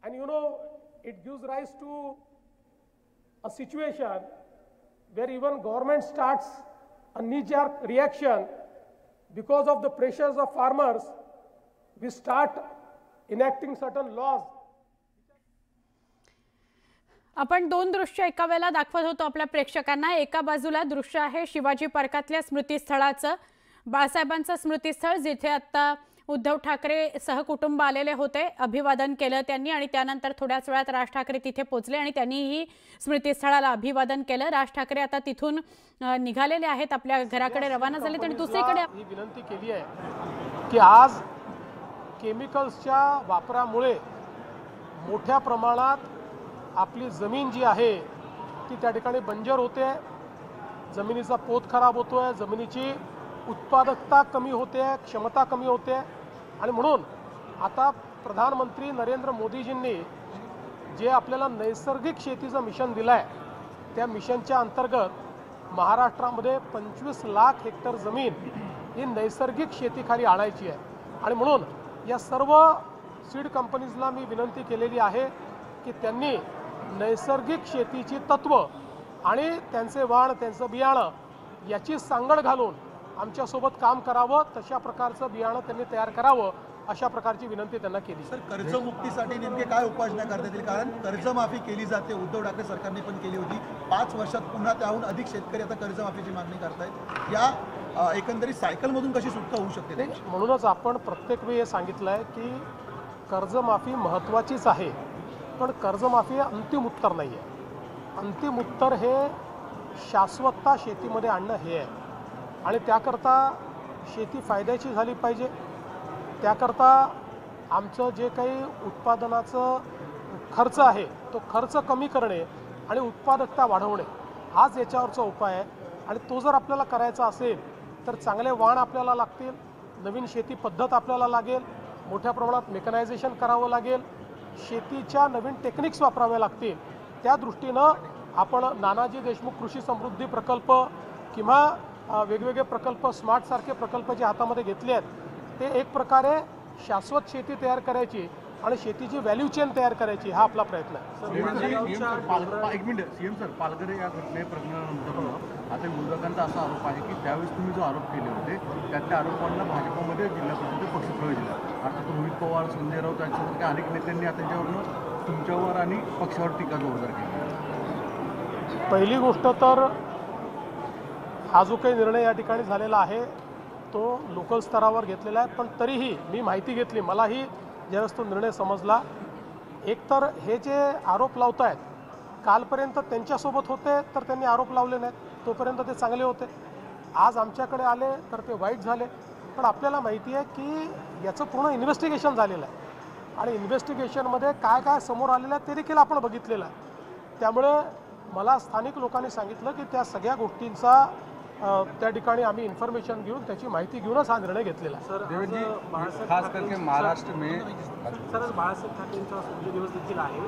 And you know, it gives rise to a situation where even government starts a knee-jerk reaction because of the pressures of farmers. We start enacting certain laws. आपण दोन दृश्य एका वेळेला दाखवत होतो आपल्या प्रेक्षकांना. एका बाजूला दृश्य आहे शिवाजी पार्कातल्या स्मृतिस्थळाचं, बाळासाहेबांचं स्मृतिस्थळ, जिथे आता उद्धव ठाकरे सहकुटुंब आलेले होते. अभिवादन केलं त्यांनी आणि त्यानंतर थोड्याच वेळात राज ठाकरे तिथे पोहोचले आणि त्यांनीही स्मृतिस्थळाला अभिवादन केलं. राज ठाकरे आता तिथून निघालेले आहेत, आपल्या घराकडे रवाना झाले. आणि दुसरीकडे ही विनंती केली आहे की आज केमिकल्सच्या वापरामुळे मोठ्या प्रमाणात आपली जमीन जी आहे ती त्या ठिकाणी बंजर होते, जमिनीचा पोत खराब होतोय, जमिनीची उत्पादकता कमी होते, क्षमता कमी होते. आणि म्हणून आता प्रधानमंत्री नरेंद्र मोदीजींनी जे आपल्याला नैसर्गिक शेतीचं मिशन दिलं आहे, त्या मिशनच्या अंतर्गत महाराष्ट्रामध्ये 25 लाख हेक्टर जमीन ही नैसर्गिक शेतीखाली आणायची आहे. आणि म्हणून या सर्व सीड कंपनीजला मी विनंती केलेली आहे की त्यांनी नैसर्गिक शेतीची तत्व आणि त्यांचे वाण, त्यांचं बियाणं याची सांगड घालून आमच्यासोबत काम करावं, तशा प्रकारचं बियाणं त्यांनी तयार करावं, अशा प्रकारची विनंती त्यांना केली. सर, कर्जमुक्तीसाठी नेमके काय उपाययोजना करता येतील? कारण कर्जमाफी केली जाते, उद्धव ठाकरे सरकारने पण केली होती. 5 वर्षात पुन्हा त्याहून अधिक शेतकरी आता कर्जमाफीची मागणी करतायत. या एकंदरीत सायकलमधून कशी सुटका होऊ शकते? म्हणूनच आपण प्रत्येक वेळी हे सांगितलं आहे की कर्जमाफी महत्त्वाचीच आहे, पण कर्जमाफी अंतिम उत्तर नाही आहे. अंतिम उत्तर हे शाश्वतता शेतीमध्ये आणणं हे आहे. आणि त्याकरता शेती फायद्याची झाली पाहिजे. त्याकरता आमचं जे काही उत्पादनाचं खर्च आहे तो खर्च कमी करणे आणि उत्पादकता वाढवणे हाच याच्यावरचा उपाय आहे. आणि तो जर आपल्याला करायचा असेल तर चांगले वाण आपल्याला लागतील, नवीन शेती पद्धत आपल्याला लागेल, मोठ्या प्रमाणात मेकनायझेशन करावं लागेल, शेतीच्या नवीन टेक्निक्स वापराव्या लागतील. त्या दृष्टीनं आपण नानाजी देशमुख कृषी समृद्धी प्रकल्प किंवा वेगवेगळे प्रकल्प, स्मार्टसारखे प्रकल्प जे हातामध्ये घेतले आहेत, ते एक प्रकारे शाश्वत शेती तयार करायची आणि शेतीची व्हॅल्यू चेन तयार करायची, हा आपला प्रयत्न आहे. एक मिनिट, सीएम सर, पालघर या प्रकरणानंतर आता विरोधकांचा असा आरोप आहे की त्यावेळेस तुम्ही जो आरोप केले होते त्यातल्या आरोपांना भाजपमध्ये जिल्हा परिषदेत पक्षप्रवेश दिला. अर्थात रोहित पवार, संजय राऊत यांच्यासारख्या अनेक नेत्यांनी आता त्यांच्यावरनं तुमच्यावर आणि पक्षावर टीका जोरदार केली. पहिली गोष्ट तर हा जो काही निर्णय या ठिकाणी झालेला आहे तो लोकल स्तरावर घेतलेला आहे, पण तरीही मी माहिती घेतली. मलाही ज्यावेळेस तो निर्णय समजला, एकतर हे जे आरोप लावत आहेत कालपर्यंत त्यांच्यासोबत होते तर त्यांनी आरोप लावले नाहीत, तोपर्यंत ते चांगले होते. आज आमच्याकडे आले तर ते वाईट झाले. पण आपल्याला माहिती आहे की याचं पूर्ण इन्व्हेस्टिगेशन झालेलं आहे आणि इन्व्हेस्टिगेशनमध्ये काय काय समोर आलेलं आहे ते देखील आपण बघितलेलं आहे. त्यामुळे मला स्थानिक लोकांनी सांगितलं की त्या सगळ्या गोष्टींचा त्या ठिकाणी आम्ही इन्फॉर्मेशन घेऊन त्याची माहिती घेऊनच हा निर्णय घेतलेला आहे. खास करके महाराष्ट्र में सर बाळासाहेब ठाकरेंचा दिवस देखील आहे,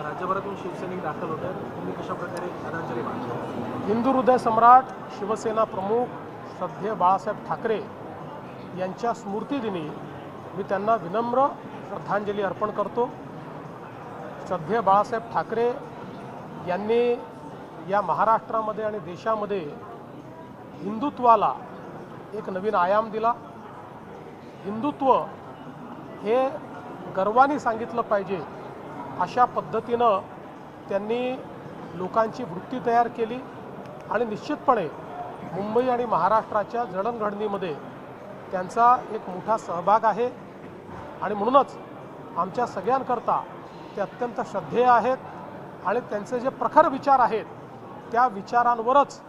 राज्यभरातून शिवसैनिक दाखल होत आहेत, तुम्ही कशा प्रकारे आदरांजली वाहता? हिंदू हृदय सम्राट शिवसेना प्रमुख श्रद्धेय बाळासाहेब ठाकरे यांच्या स्मृतिदिनी मी त्यांना विनम्र श्रद्धांजली अर्पण करतो. श्रद्धेय बाळासाहेब ठाकरे यांनी या महाराष्ट्रामध्ये आणि देशामध्ये हिंदुत्वाला एक नवीन आयाम दिला. हिंदुत्व हे गर्वाने सांगितलं पाहिजे अशा पद्धतीनं त्यांनी लोकांची वृत्ती तयार केली आणि निश्चितपणे मुंबई आणि महाराष्ट्राच्या जडणघडणीमध्ये त्यांचा एक मोठा सहभाग आहे. आणि म्हणूनच आमच्या सगळ्यांकरता ते अत्यंत श्रद्धेय आहेत आणि त्यांचे जे प्रखर विचार आहेत त्या विचारांवरच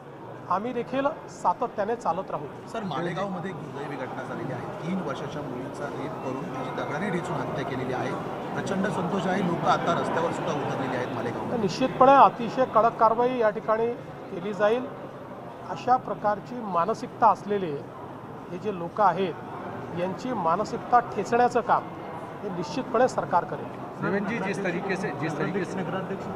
आम्ही देखील सातत्याने चालत राहू. सर, मालेगावमध्ये एक दुर्दैवी घटना झालेली आहे. 3 वर्षाच्या मुलीचा रेप करून तिची दगडाने ठेचून हत्या केलेली आहे. प्रचंड संतोष आहे, लोक आता रस्त्यावर सुद्धा उतरलेली आहेत मालेगाव. निश्चितपणे अतिशय कडक कारवाई या ठिकाणी केली जाईल. अशा प्रकारची मानसिकता असलेले हे जे लोक आहेत यांची मानसिकता ठेचण्याचं काम हे निश्चितपणे सरकार करेल. जी जिस तरीके से नगराध्यक्ष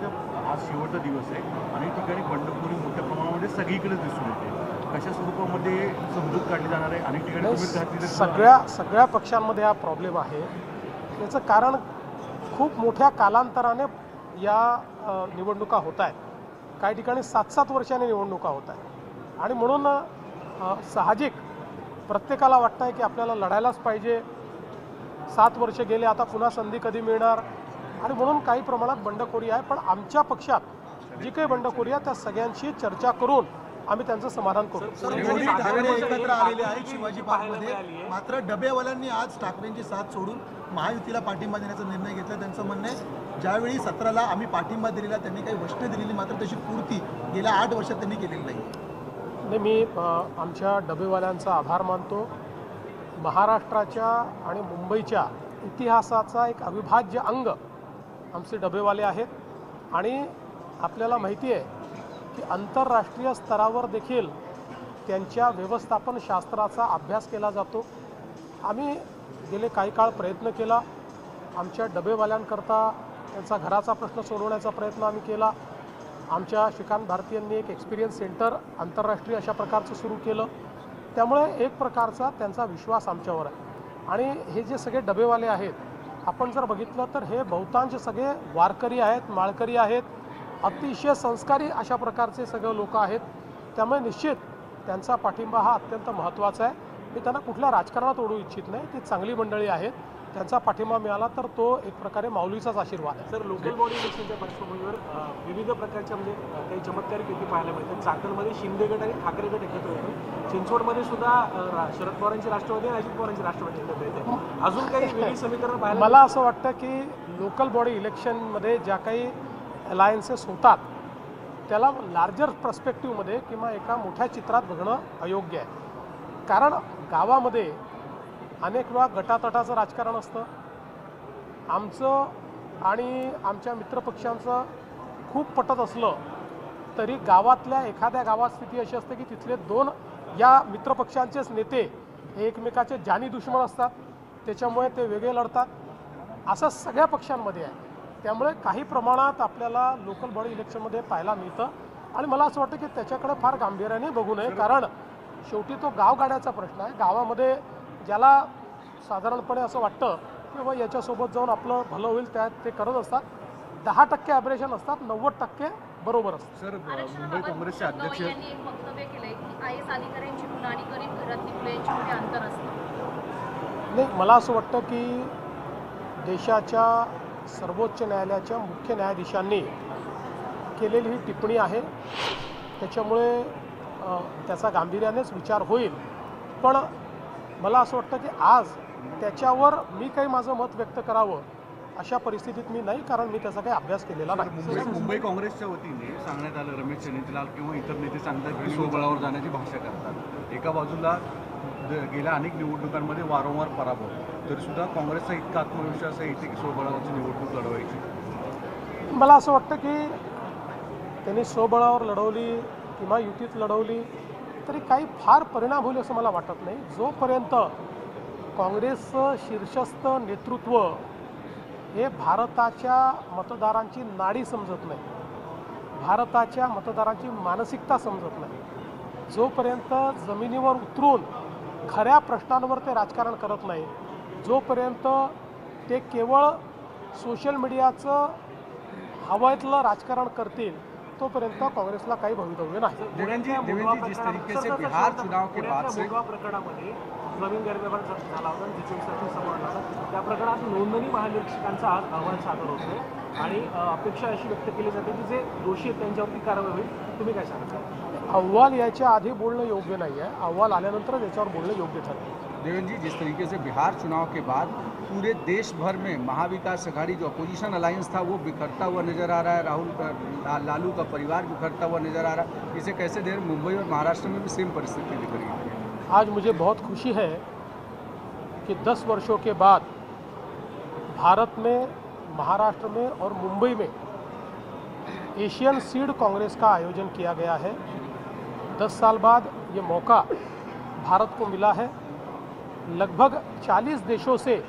आज शेवटचा दिवस आहे आणि ठिकाणी बंडखोरी मोठ्या प्रमाणामध्ये सगळीकडे दिसून येते. कशा स्वरूपामध्ये समजूत काढली जाणार आहे? अनेक ठिकाणी सगळ्या पक्षांमध्ये हा प्रॉब्लेम आहे. याचं कारण खूप मोठ्या कालांतराने या निवडणुका होत आहेत. काही ठिकाणी 7-7 वर्षांनी निवडणुका होत आहेत आणि म्हणून साहजिक प्रत्येकाला वाटतं आहे की आपल्याला लढायलाच पाहिजे. 7 वर्ष गेले, आता पुन्हा संधी कधी मिळणार, आणि म्हणून काही प्रमाणात बंडखोरी आहे. पण आमच्या पक्षात जी काही बंडखोरी आहे त्या सगळ्यांशी चर्चा करून आम्ही त्यांचं समाधान करू. सर, मोदी ठाकरे एकत्र आलेले आहेत शिवाजी पार्कमध्ये. मात्र डबेवाल्यांनी आज ठाकरेंची साथ सोडून महायुतीला पाठिंबा देण्याचा निर्णय घेतला. त्यांचं म्हणणं आहे ज्यावेळी 17ला आम्ही पाठिंबा दिलेला त्यांनी काही वचनं दिलेली, मात्र तशी पूर्ती गेल्या 8 वर्षात त्यांनी केलेली नाही. मी आमच्या डबेवाल्यांचा आभार मानतो. महाराष्ट्राच्या आणि मुंबईच्या इतिहासाचा एक अविभाज्य अंग आमचे डबेवाले आहेत आणि आपल्याला माहिती आहे की आंतरराष्ट्रीय स्तरावर देखील त्यांच्या व्यवस्थापन शास्त्राचा अभ्यास केला जातो. आम्ही गेले काही काळ प्रयत्न केला. आमच्या डबेवाल्यांकरता त्यांचा घराचा प्रश्न सोडवण्याचा प्रयत्न आम्ही केला. आमच्या श्रीकांत भारतीयांनी एक एक्सपिरियन्स सेंटर आंतरराष्ट्रीय अशा प्रकारचं सुरू केलं. त्यामुळे एक प्रकारचा त्यांचा विश्वास आमच्यावर आहे. आणि हे जे सगळे डबेवाले आहेत, आपण जर बघितलं तर हे बहुतांश सगळे वारकरी आहेत, माळकरी आहेत, अतिशय संस्कारी अशा प्रकारचे सगळे लोक आहेत. त्यामुळे निश्चित त्यांचा पाठिंबा हा अत्यंत महत्त्वाचा आहे. मी त्यांना कुठल्या राजकारणात ओढू इच्छित नाही. ती चांगली मंडळी आहेत. त्यांचा पाठिंबा मिळाला तर तो एक प्रकारे माऊलीचाच आशीर्वाद आहे. सर, लोकल बॉडी इलेक्शनच्या पार्श्वभूमीवर विविध प्रकारच्या म्हणजे काही चमत्कारिक युती पाहायला मिळतात. चाकणमध्ये शिंदे गट आणि ठाकरे गट एकत्र येतो. चिंचवडमध्ये सुद्धा शरद पवारांची राष्ट्रवादी आणि अजित पवारांची राष्ट्रवादी एकत्र येते. अजून काही वेगळी समीकरण पाहायला मला असं वाटतं की लोकल बॉडी इलेक्शनमध्ये ज्या काही अलायन्सेस होतात त्याला लार्जर पर्स्पेक्टिव्हमध्ये किंवा एका मोठ्या चित्रात बघणं अयोग्य आहे. कारण गावामध्ये अनेक वेळा गटातटाचं राजकारण असतं. आमचं आणि आमच्या मित्रपक्षांचं खूप पटत असलं तरी गावातल्या एखाद्या गावात स्थिती अशी असते की तिथले 2 या मित्रपक्षांचेच नेते हे एकमेकाचे जानी दुश्मन असतात. त्याच्यामुळे ते वेगळे लढतात. असं सगळ्या पक्षांमध्ये आहे. त्यामुळे काही प्रमाणात आपल्याला लोकल बॉडी इलेक्शनमध्ये पाहायला मिळतं आणि मला असं वाटतं की त्याच्याकडे फार गांभीर्याने बघू नये. कारण शेवटी तो गावगाड्याचा प्रश्न आहे. गावामध्ये ज्याला साधारणपणे असं वाटतं की बाबा याच्यासोबत जाऊन आपलं भलं होईल त्यात ते करत असतात. 10% ॲब्रेशन असतात, 90% बरोबर असतात. सर, मुंबई काँग्रेसचे अध्यक्ष यांनी एक वक्तव्य केलंय की IAS अधिकाऱ्यांची मुलं आणि गरीब घरातली मुलं यांच्यामध्ये अंतर असतं. नाही, मला असं वाटतं की देशाच्या सर्वोच्च न्यायालयाच्या मुख्य न्यायाधीशांनी केलेली ही टिप्पणी आहे. त्याच्यामुळे त्याचा गांभीर्यानेच विचार होईल. पण मला असं वाटतं की आज त्याच्यावर मी काही माझं मत व्यक्त करावं अशा परिस्थितीत मी नाही, कारण मी त्याचा काही अभ्यास केलेला नाही. मुंबई काँग्रेसच्या वतीने सांगण्यात आलं रमेश चन्नीलाल किंवा इतर नेते सांगतात की स्वबळावर जाण्याची भाषा करतात. एका बाजूला गेल्या अनेक निवडणुकांमध्ये वारंवार पराभव, तरीसुद्धा काँग्रेसचा इतका आत्मविश्वास आहे की स्वबळावरची निवडणूक लढवायची. मला असं वाटतं की त्यांनी स्वबळावर लढवली किंवा युतीत लढवली तरी काही फार परिणाम होईल असं मला वाटत नाही. जोपर्यंत काँग्रेसचं शीर्षस्थ नेतृत्व हे भारताच्या मतदारांची नाडी समजत नाही, भारताच्या मतदारांची मानसिकता समजत नाही, जोपर्यंत जमिनीवर उतरून खऱ्या प्रश्नांवर ते राजकारण करत नाही, जोपर्यंत ते केवळ सोशल मीडियाचं हवाईतलं राजकारण करतील तोपर्यंत काँग्रेसला काही भवितव्य नाही. जिस तरीके से बिहार चुनाव के बाद से प्रकरणामध्ये नवीन गैरव्यवहार झाला होता, तिथे समोर आला होता. त्या प्रकरणात नोंदणी महानिरीक्षकांचा आज अहवाल सादर होतोय आणि अपेक्षा अशी व्यक्त केली जाते की जे दोषी आहेत त्यांच्यावरती कारवाई होईल. तुम्ही काय सांगता? अहवाल याच्या आधी बोलणं योग्य नाही आहे. अहवाल आल्यानंतरच याच्यावर बोलणं योग्य ठरेल. देवेंद्र जी, जिस तरीके से बिहार चुनाव के बाद पूरे देश भर में महाविकास अघाड़ी जो अपोजिशन अलायंस था वो बिखरता हुआ नजर आ रहा है, लालू का परिवार बिखरता हुआ नजर आ रहा है, इसे कैसे देर मुंबई और महाराष्ट्र में भी सेम परिस्थिति दिख रही है. आज मुझे बहुत खुशी है कि 10 वर्षों के बाद भारत में, महाराष्ट्र में और मुंबई में एशियन सीड कांग्रेस का आयोजन किया गया है. 10 साल बाद ये मौका भारत को मिला है. लगभग 40 देशों से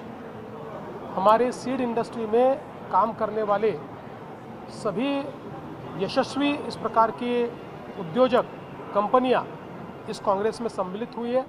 हमारे सीड इंडस्ट्री में काम करने वाले सभी यशस्वी इस प्रकार की उद्योजक कंपनियां इस कांग्रेस में सम्मिलित हुई है.